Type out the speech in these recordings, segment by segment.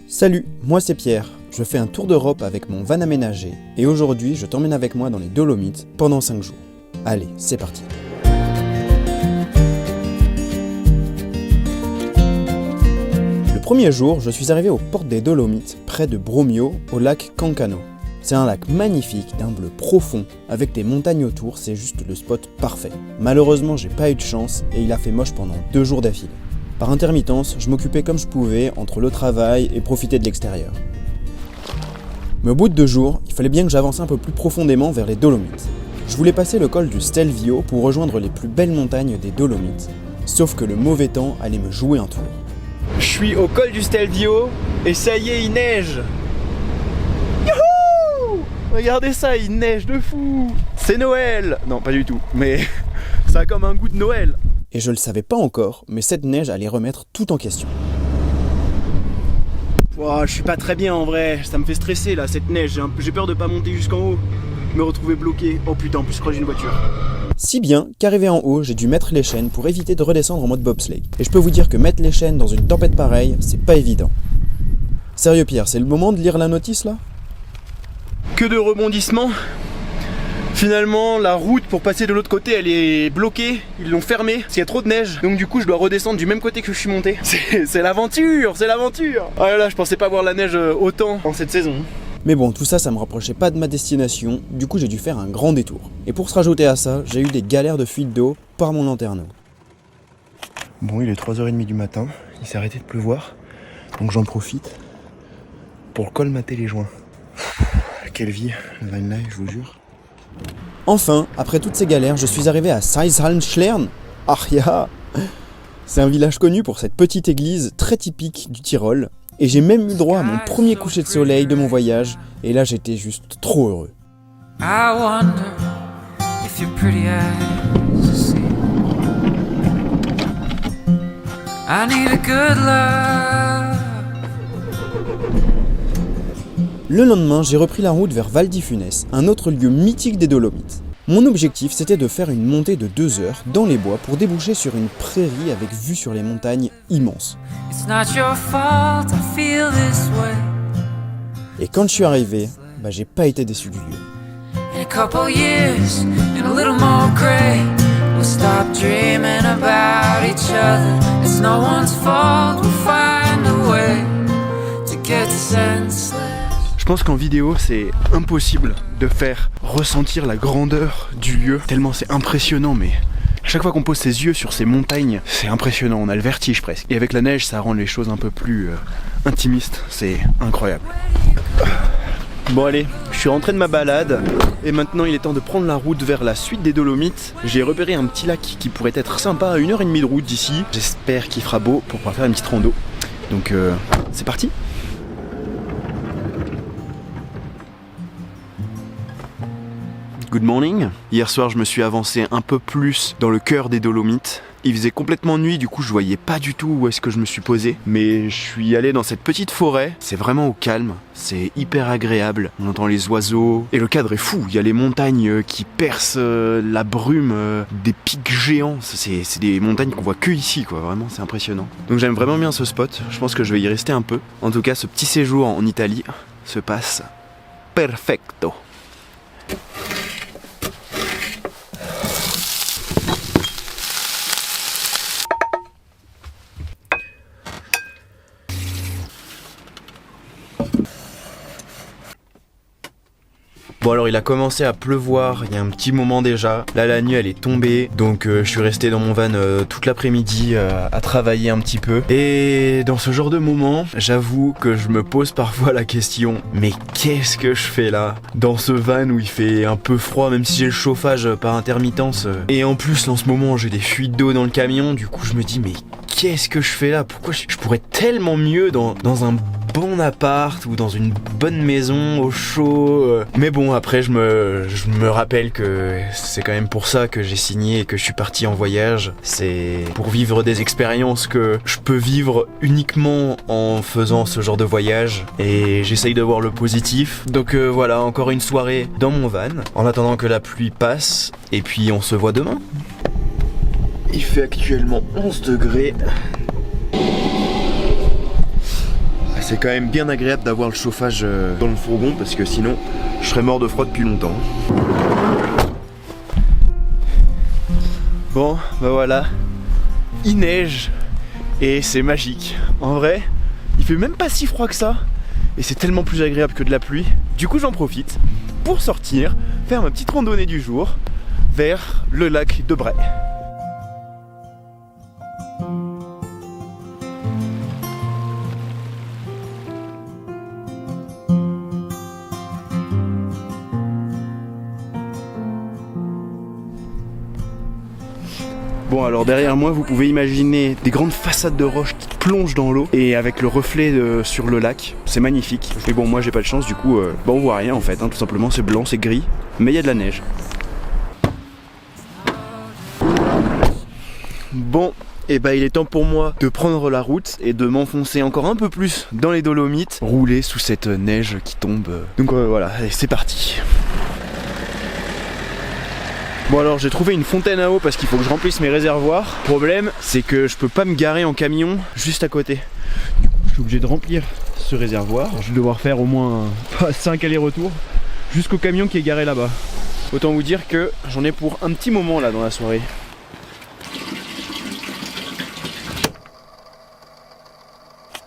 Salut, moi c'est Pierre. Je fais un tour d'Europe avec mon van aménagé et aujourd'hui je t'emmène avec moi dans les Dolomites pendant 5 jours. Allez, c'est parti. Le premier jour, je suis arrivé aux portes des Dolomites, près de Bromio, au lac Cancano. C'est un lac magnifique, d'un bleu profond, avec des montagnes autour, c'est juste le spot parfait. Malheureusement, j'ai pas eu de chance et il a fait moche pendant 2 jours d'affilée. Par intermittence, je m'occupais comme je pouvais entre le travail et profiter de l'extérieur. Mais au bout de 2 jours, il fallait bien que j'avance un peu plus profondément vers les Dolomites. Je voulais passer le col du Stelvio pour rejoindre les plus belles montagnes des Dolomites. Sauf que le mauvais temps allait me jouer un tour. Je suis au col du Stelvio et ça y est, il neige. Youhou! Regardez ça, il neige de fou. C'est Noël. Non, pas du tout, mais ça a comme un goût de Noël. Et je le savais pas encore, mais cette neige allait remettre tout en question. Wow, je suis pas très bien en vrai, ça me fait stresser là, cette neige, j'ai peur de pas monter jusqu'en haut, me retrouver bloqué. Oh putain, en plus je crois que j'ai une voiture. Si bien qu'arrivé en haut, j'ai dû mettre les chaînes pour éviter de redescendre en mode bobsleigh. Et je peux vous dire que mettre les chaînes dans une tempête pareille, c'est pas évident. Sérieux Pierre, c'est le moment de lire la notice là? Que de rebondissements. Finalement, la route pour passer de l'autre côté, elle est bloquée, ils l'ont fermée, parce qu'il y a trop de neige. Donc du coup, je dois redescendre du même côté que je suis monté. C'est l'aventure, c'est l'aventure. Oh là là, je pensais pas voir la neige autant en cette saison. Mais bon, tout ça, ça me rapprochait pas de ma destination, du coup j'ai dû faire un grand détour. Et pour se rajouter à ça, j'ai eu des galères de fuite d'eau par mon lanterneau. Bon, il est 3h30 du matin, il s'est arrêté de pleuvoir, donc j'en profite pour colmater les joints. Quelle vie, le van life, je vous jure. Enfin, après toutes ces galères, je suis arrivé à Seishalmschlern. Ach ja! C'est un village connu pour cette petite église très typique du Tyrol. Et j'ai même eu droit à mon premier coucher de soleil de mon voyage. Et là, j'étais juste trop heureux. I wonder if your pretty eyes see. I need a good love. Le lendemain, j'ai repris la route vers Val di Funes, un autre lieu mythique des Dolomites. Mon objectif, c'était de faire une montée de 2 heures dans les bois pour déboucher sur une prairie avec vue sur les montagnes immenses. Et quand je suis arrivé, j'ai pas été déçu du lieu. Je pense qu'en vidéo c'est impossible de faire ressentir la grandeur du lieu, tellement c'est impressionnant, mais à chaque fois qu'on pose ses yeux sur ces montagnes, c'est impressionnant, on a le vertige presque. Et avec la neige ça rend les choses un peu plus intimistes, c'est incroyable. Bon allez, je suis rentré de ma balade et maintenant il est temps de prendre la route vers la suite des Dolomites. J'ai repéré un petit lac qui pourrait être sympa à 1h30 de route d'ici. J'espère qu'il fera beau pour pouvoir faire une petite rando. Donc c'est parti. Good morning. Hier soir je me suis avancé un peu plus dans le cœur des Dolomites. Il faisait complètement nuit, du coup je voyais pas du tout où est-ce que je me suis posé. Mais je suis allé dans cette petite forêt, c'est vraiment au calme, c'est hyper agréable. On entend les oiseaux et le cadre est fou. Il y a les montagnes qui percent la brume, des pics géants. C'est des montagnes qu'on voit que ici quoi, vraiment c'est impressionnant. Donc j'aime vraiment bien ce spot, je pense que je vais y rester un peu. En tout cas ce petit séjour en Italie se passe perfecto. Bon alors il a commencé à pleuvoir il y a un petit moment déjà. Là la nuit elle est tombée, donc je suis resté dans mon van toute l'après-midi à travailler un petit peu. Et dans ce genre de moment, j'avoue que je me pose parfois la question, mais qu'est-ce que je fais là? Dans ce van où il fait un peu froid, même si j'ai le chauffage par intermittence. Et en plus en ce moment j'ai des fuites d'eau dans le camion, du coup je me dis mais qu'est-ce que je fais là? Pourquoi je pourrais tellement mieux dans un bon appart ou dans une bonne maison au chaud. Mais bon, après je me rappelle que c'est quand même pour ça que j'ai signé et que je suis parti en voyage. C'est pour vivre des expériences que je peux vivre uniquement en faisant ce genre de voyage. Et j'essaye de voir le positif. Donc voilà, encore une soirée dans mon van, en attendant que la pluie passe. Et puis on se voit demain. Il fait actuellement 11 degrés. c'est quand même bien agréable d'avoir le chauffage dans le fourgon parce que sinon je serais mort de froid depuis longtemps. Bon, bah voilà, il neige et c'est magique. En vrai, il fait même pas si froid que ça et c'est tellement plus agréable que de la pluie. Du coup, j'en profite pour sortir, faire ma petite randonnée du jour vers le lac de Bray. Bon, alors derrière moi vous pouvez imaginer des grandes façades de roches qui plongent dans l'eau et avec le reflet sur le lac, c'est magnifique. Mais bon, moi j'ai pas de chance, du coup on voit rien en fait, hein, tout simplement c'est blanc, c'est gris, mais il y a de la neige. Bon, et bah il est temps pour moi de prendre la route et de m'enfoncer encore un peu plus dans les Dolomites, rouler sous cette neige qui tombe. Donc voilà, allez, c'est parti. Bon, alors j'ai trouvé une fontaine à eau parce qu'il faut que je remplisse mes réservoirs. Problème, c'est que je peux pas me garer en camion juste à côté. Du coup, je suis obligé de remplir ce réservoir. Je vais devoir faire au moins 5 allers-retours jusqu'au camion qui est garé là-bas. Autant vous dire que j'en ai pour un petit moment là dans la soirée.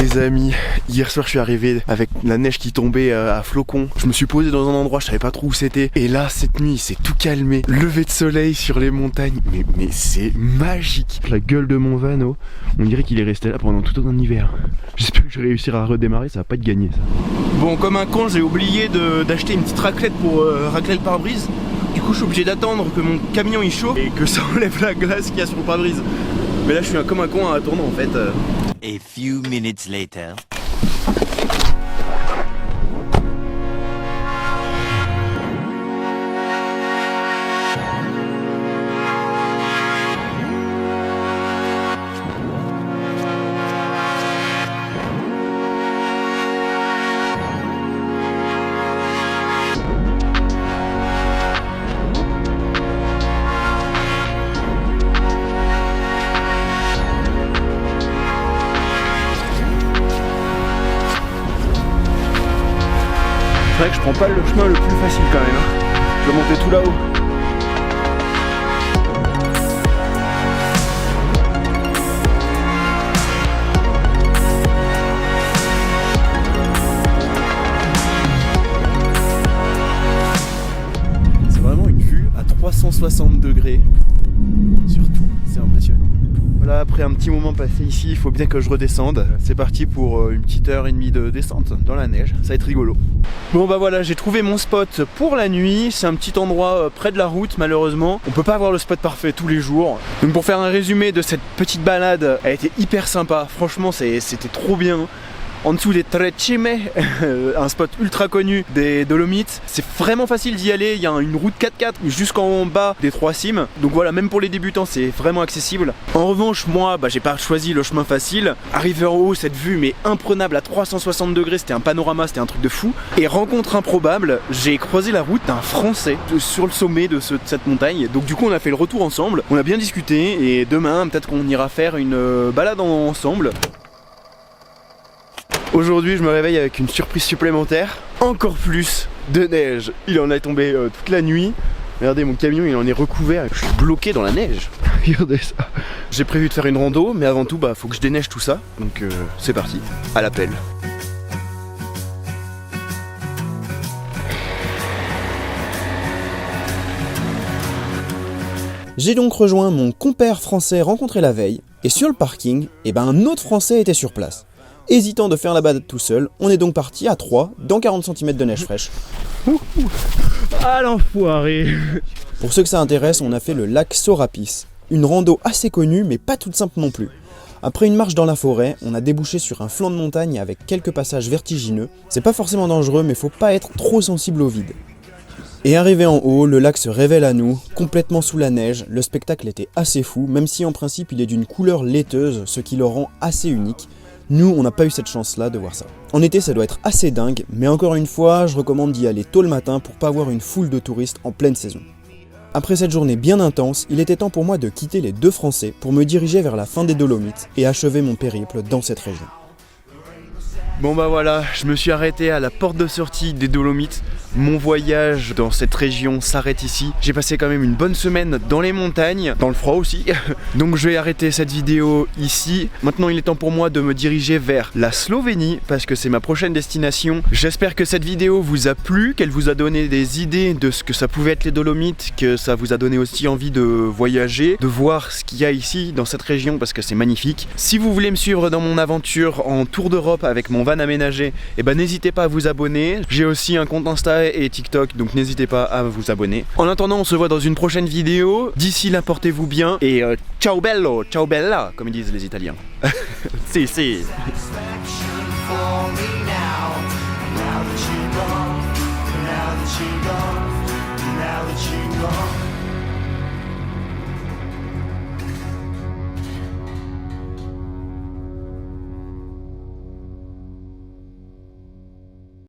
Les amis, hier soir je suis arrivé avec la neige qui tombait à flocons. Je me suis posé dans un endroit, je savais pas trop où c'était. Et là, cette nuit, c'est tout calmé. Lever de soleil sur les montagnes. Mais c'est magique. La gueule de mon Vano, on dirait qu'il est resté là pendant tout un hiver. J'espère que je vais réussir à redémarrer, ça va pas être gagné ça. Bon, comme un con, j'ai oublié d'acheter une petite raclette pour racler le pare-brise. Du coup, je suis obligé d'attendre que mon camion il chauffe et que ça enlève la glace qu'il y a sur le pare-brise. Mais là, je suis comme un con à attendre en fait. A few minutes later. C'est vrai que je prends pas le chemin le plus facile quand même, hein. Je vais monter tout là-haut. C'est vraiment une vue à 360 degrés. Surtout, c'est impressionnant. Voilà, après un petit moment passé ici, il faut bien que je redescende. C'est parti pour une petite heure et demie de descente dans la neige, ça va être rigolo. Bon bah voilà, j'ai trouvé mon spot pour la nuit. C'est un petit endroit près de la route malheureusement. On peut pas avoir le spot parfait tous les jours. Donc pour faire un résumé de cette petite balade, elle était hyper sympa. Franchement c'était trop bien. En dessous des Trecime, un spot ultra connu des Dolomites. C'est vraiment facile d'y aller, il y a une route 4x4 jusqu'en bas des Trois Cimes. Donc voilà, même pour les débutants, c'est vraiment accessible. En revanche, moi, j'ai pas choisi le chemin facile. Arrivé en haut, cette vue mais imprenable à 360 degrés, c'était un panorama, c'était un truc de fou. Et rencontre improbable, j'ai croisé la route d'un Français sur le sommet de cette montagne. Donc du coup, on a fait le retour ensemble, on a bien discuté et demain, peut-être qu'on ira faire une balade ensemble. Aujourd'hui, je me réveille avec une surprise supplémentaire. Encore plus de neige. Il en est tombé toute la nuit. Regardez, mon camion, il en est recouvert. Je suis bloqué dans la neige. Regardez ça. J'ai prévu de faire une rando, mais avant tout, faut que je déneige tout ça. Donc c'est parti, à la pelle. J'ai donc rejoint mon compère français rencontré la veille. Et sur le parking, un autre français était sur place. Hésitant de faire la balade tout seul, on est donc parti à 3 dans 40 cm de neige fraîche. Ah l'enfoiré! Pour ceux que ça intéresse, on a fait le lac Sorapis, une rando assez connue mais pas toute simple non plus. Après une marche dans la forêt, on a débouché sur un flanc de montagne avec quelques passages vertigineux. C'est pas forcément dangereux mais faut pas être trop sensible au vide. Et arrivé en haut, le lac se révèle à nous, complètement sous la neige. Le spectacle était assez fou, même si en principe il est d'une couleur laiteuse, ce qui le rend assez unique. Nous, on n'a pas eu cette chance-là de voir ça. En été, ça doit être assez dingue, mais encore une fois, je recommande d'y aller tôt le matin pour pas avoir une foule de touristes en pleine saison. Après cette journée bien intense, il était temps pour moi de quitter les deux Français pour me diriger vers la fin des Dolomites et achever mon périple dans cette région. Bon bah voilà, je me suis arrêté à la porte de sortie des Dolomites. Mon voyage dans cette région s'arrête ici. J'ai passé quand même une bonne semaine dans les montagnes, dans le froid aussi. Donc je vais arrêter cette vidéo ici. Maintenant il est temps pour moi de me diriger vers la Slovénie parce que c'est ma prochaine destination. J'espère que cette vidéo vous a plu, qu'elle vous a donné des idées de ce que ça pouvait être les Dolomites, que ça vous a donné aussi envie de voyager, de voir ce qu'il y a ici dans cette région parce que c'est magnifique. Si vous voulez me suivre dans mon aventure en tour d'Europe avec mon van aménagé, eh ben n'hésitez pas à vous abonner. J'ai aussi un compte Insta et TikTok, donc n'hésitez pas à vous abonner. En attendant, on se voit dans une prochaine vidéo. D'ici là, portez-vous bien et ciao bello, ciao bella, comme ils disent les Italiens. Si.